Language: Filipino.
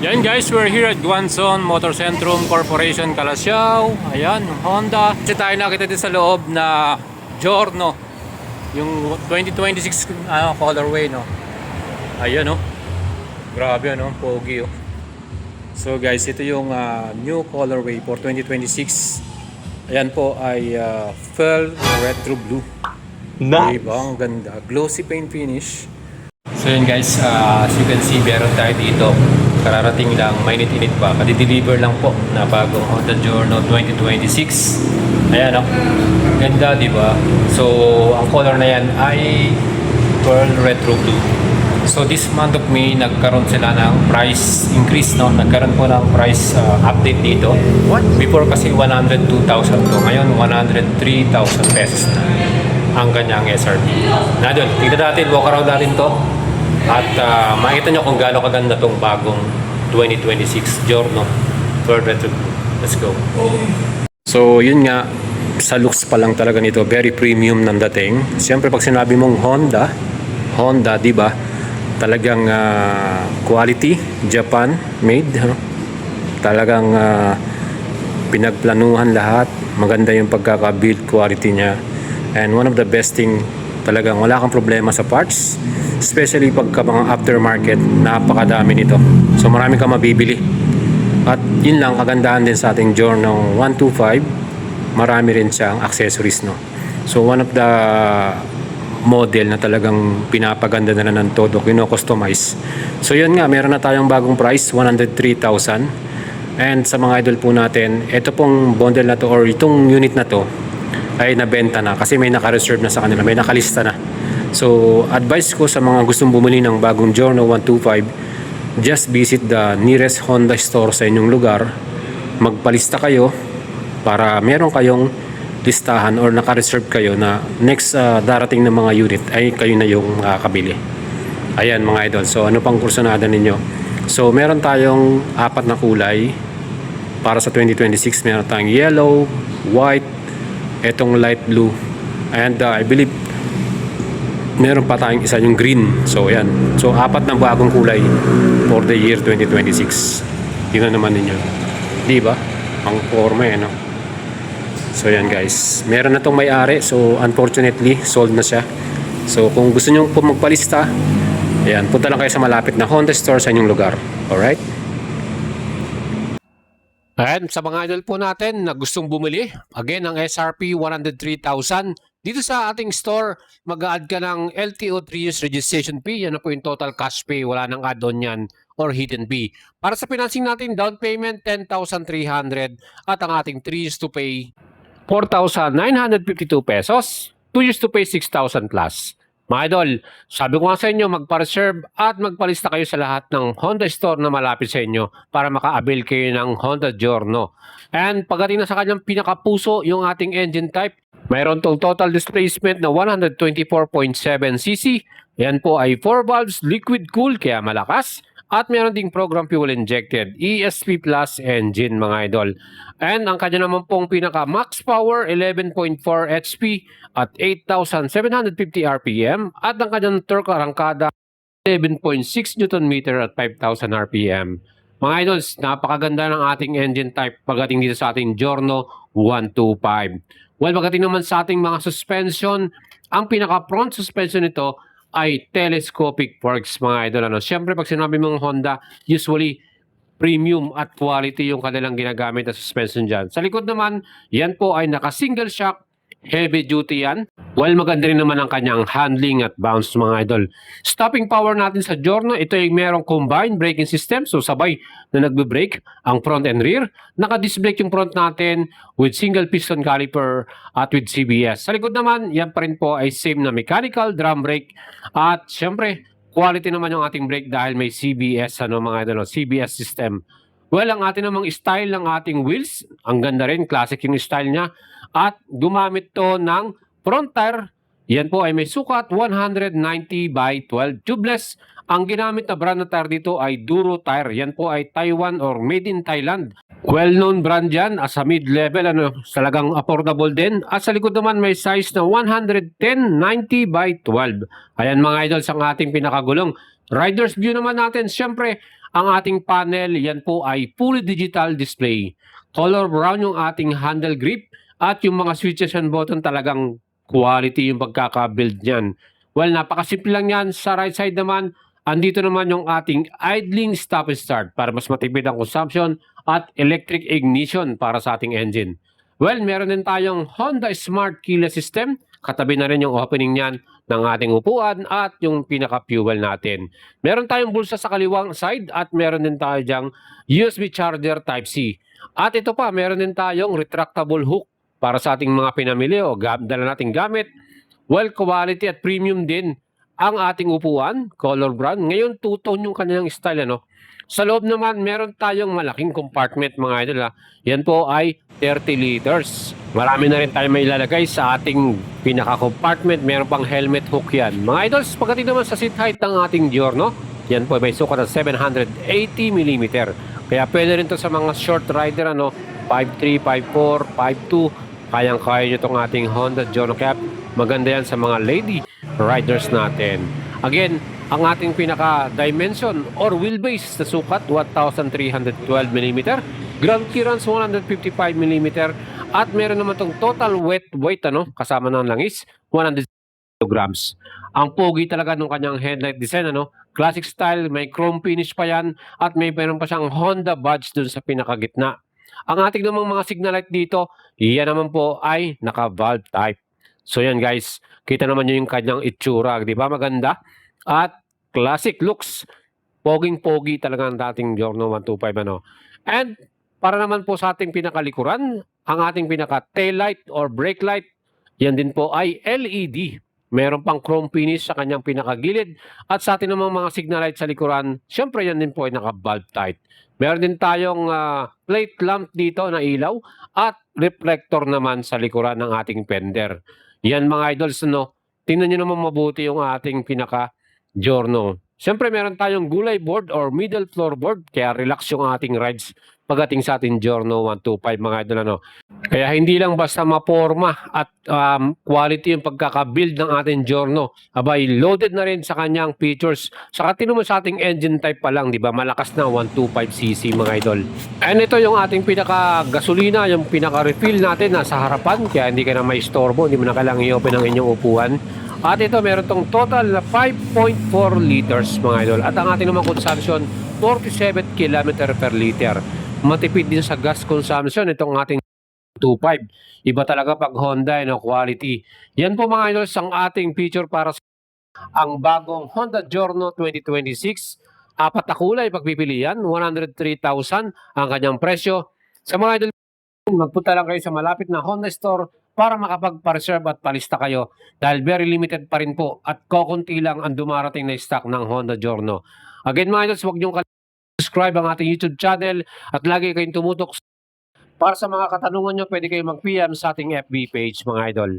Yan guys, we're here at Guanzon Motor Centrum Corporation, Calasiao. Ayan, Honda. Kasi tayo nakita din sa loob na Giorno, yung 2026 colorway, no. Ayan, no. Grabe, no, pogi, oh. So guys, ito yung new colorway for 2026. Ayan po ay Fell Retro Blue. Nice. Diba? Ang ganda. Glossy paint finish. So yun guys, as you can see, meron tayo dito. Kararating lang, mainit-init pa. Kadi-deliver lang po na bagong Honda Giorno 2026. Ayan, oh. Ganda, di ba? So, ang color na yan ay Pearl Retro Blue. So, this month of May, nagkaroon sila ng price increase, no? Nagkaroon po ng price update dito. Before kasi 102,000 to. Ngayon, 103,000 pesos na ang kanyang SRP. Na doon, tignan natin, walk around natin to. At makita nyo kung gaano kaganda tong bagong 2026 Giorno Pearl Retro Blue. Let's go. So yun nga, sa looks pa lang talaga nito, very premium ng dating. Siyempre pag sinabi mong Honda, di ba? Talagang quality, Japan made, ano? Talagang pinagplanuhan lahat. Maganda yung pagkaka-build quality niya. And one of the best thing, talagang wala kang problema sa parts, especially pagka mga aftermarket, napakadami nito. So marami kang mabibili. At yun lang kagandahan din sa ating Giorno 125, marami rin siyang accessories, no. So one of the model na talagang pinapaganda na ng todo, kino-customize. So yun nga, meron na tayong bagong price, 103,000. And sa mga idol po natin, ito pong bundle na to or itong unit na to ay nabenta na kasi may naka-reserve na sa kanila, may nakalista na. So, advice ko sa mga gustong bumili ng bagong Giorno 125, just visit the nearest Honda store sa inyong lugar. Magpalista kayo para meron kayong listahan or naka-reserve kayo na next darating na mga unit ay kayo na yung kabili. Ayan mga idol. So, ano pang kursunada ninyo? So, meron tayong 4 na kulay para sa 2026. Meron tayong yellow, white, etong light blue, and I believe meron pa tayong isa yung green. So ayan, so 4 na bagong kulay for the year 2026. Tingnan naman ninyo, di ba? Ang forma, no? So ayan guys, meron na tong may-ari. So unfortunately sold na siya. So kung gusto nyo po magpalista, ayan, punta lang kayo sa malapit na Honda store sa inyong lugar. Alright? And sa mga idol po natin na gustong bumili, again, ang SRP 103,000. Dito sa ating store, mag-a-add ka ng LTO 3 years registration fee. Yan na po yung total cash pay. Wala nang add-on yan or hidden fee. Para sa financing natin, down payment 10,300 at ang ating 3 years to pay 4,952 pesos. 2 years to pay 6,000 plus. Mga idol, sabi ko nga sa inyo, magpa-reserve at magpalista kayo sa lahat ng Honda store na malapit sa inyo para maka-avail kayo ng Honda Giorno. And pagdating na sa kanyang pinakapuso, yung ating engine type, mayroon tong total displacement na 124.7cc. Yan po ay 4 valves liquid cool kaya malakas. At meron ding program fuel injected ESP Plus engine mga idol. And ang kanya naman pong pinaka max power 11.4 HP at 8,750 RPM at ang kanyang torque arangkada 11.6 Nm at 5,000 RPM. Mga idols, napakaganda ng ating engine type pagdating dito sa ating Giorno 125. Well, pagdating naman sa ating mga suspension, ang pinaka front suspension nito ay telescopic forks mga idol. Ano? Siyempre pag sinabi mong Honda, usually premium at quality yung kanilang ginagamit na suspension dyan. Sa likod naman, yan po ay naka single shock, heavy duty yan. Well, maganda rin naman ang kanyang handling at bounce mga idol. Stopping power natin sa Giorno, ito ay merong combined braking system. So sabay na nagbe-brake ang front and rear. Naka-disc brake yung front natin with single piston caliper at with CBS. Sa likod naman, yan pa rin po ay same na mechanical drum brake. At syempre, quality naman yung ating brake dahil may CBS, ano mga idol, CBS system. Well, ang ating namang style ng ating wheels, ang ganda rin, classic yung style niya. At gumamit to ng front tire. Yan po ay may sukat 190 by 12 tubeless. Ang ginamit na brand na tire dito ay Duro Tire. Yan po ay Taiwan or made in Thailand. Well-known brand yan as a mid-level, talagang affordable din. At sa likod naman may size na 110 90 by 12. Ayan mga idol, ang ating pinakagulong. Rider's view naman natin, syempre, ang ating panel, yan po ay fully digital display. Color brown yung ating handle grip at yung mga switches and button talagang quality yung pagkaka-build niyan. Well, napakasimple lang yan. Sa right side naman, andito naman yung ating idling stop and start para mas matipid ang consumption at electric ignition para sa ating engine. Well, meron din tayong Honda Smart Keyless System. Katabi na rin yung opening niyan ng ating upuan at yung pinaka-fuel natin. Meron tayong bulsa sa kaliwang side at meron din tayo dyang USB charger Type-C. At ito pa, meron din tayong retractable hook para sa ating mga pinamili o dala nating gamit. Well, quality at premium din ang ating upuan, color brown. Ngayon, two-tone yung kanyang style, ano? Sa loob naman, meron tayong malaking compartment, mga idol, ha? Yan po ay 30 liters. Marami na rin tayo may ilalagay sa ating pinaka-compartment. Meron pang helmet hook yan. Mga idols, pagdating naman sa seat height ng ating Giorno, yan po may sukat ng 780 mm. Kaya pwede rin to sa mga short rider, ano, 5'3", 5'4", 5'2". Kayang-kaya nyo itong ating Honda Giorno. Kaya maganda yan sa mga lady riders natin. Again, ang ating pinaka-dimension or wheelbase na sukat 1,312 mm, ground clearance 155 mm, at meron naman itong total wet weight, ano, kasama ng langis, 100 kilograms. Ang pogi talaga ng kanyang headlight design, ano, classic style, may chrome finish pa yan, at meron pa siyang Honda badge dun sa pinakagitna. Ang ating namang mga signal light dito, iyan naman po ay naka-valve type. So yan guys, kita naman nyo yung kanyang itsura, di ba maganda? At classic looks, poging-pogi talaga ang dating Giorno 125, ano. And para naman po sa ating pinakalikuran, ang ating pinaka-tail light or brake light, yan din po ay LED. Meron pang chrome finish sa kanyang pinakagilid. At sa ating namang mga signal light sa likuran, syempre yan din po ay naka-bulb type. Meron din tayong plate lamp dito na ilaw at reflector naman sa likuran ng ating fender. Yan mga idols, no? Tingnan nyo naman mabuti yung ating pinaka-Giorno. Siyempre meron tayong gulay board or middle floorboard, kaya relax yung ating rides pagdating sa ating Giorno 125, mga idol, ano. Kaya hindi lang basta maporma at quality yung pagkakabuild ng ating Giorno. Abay, loaded na rin sa kanyang features. Saka tinumo sa ating engine type pa lang, di ba? Malakas na 125cc, mga idol. And ito yung ating pinaka-gasolina, yung pinaka-refill natin nasa harapan. Kaya hindi ka na may istorbo, hindi mo na kailangang i-open ang inyong upuan. At ito, meron tong total na 5.4 liters, mga idol. At ang ating naman consumption, 47 km per liter. Matipid din sa gas consumption itong ating 25. Iba talaga pag Honda, no, quality. Yan po mga idol, ang ating feature para sa ang bagong Honda Giorno 2026. Apat na kulay pagpipilian, 103,000 ang kanyang presyo. Sa mga idol, magpunta lang kayo sa malapit na Honda store para makapagpa-reserve at palista kayo dahil very limited pa rin po at kokonti lang ang dumarating na stock ng Honda Giorno. Again mga idols, huwag niyong subscribe ang ating YouTube channel at lagi kayong tumutok. Para sa mga katanungan nyo, pwede kayong mag-PM sa ating FB page, mga idol.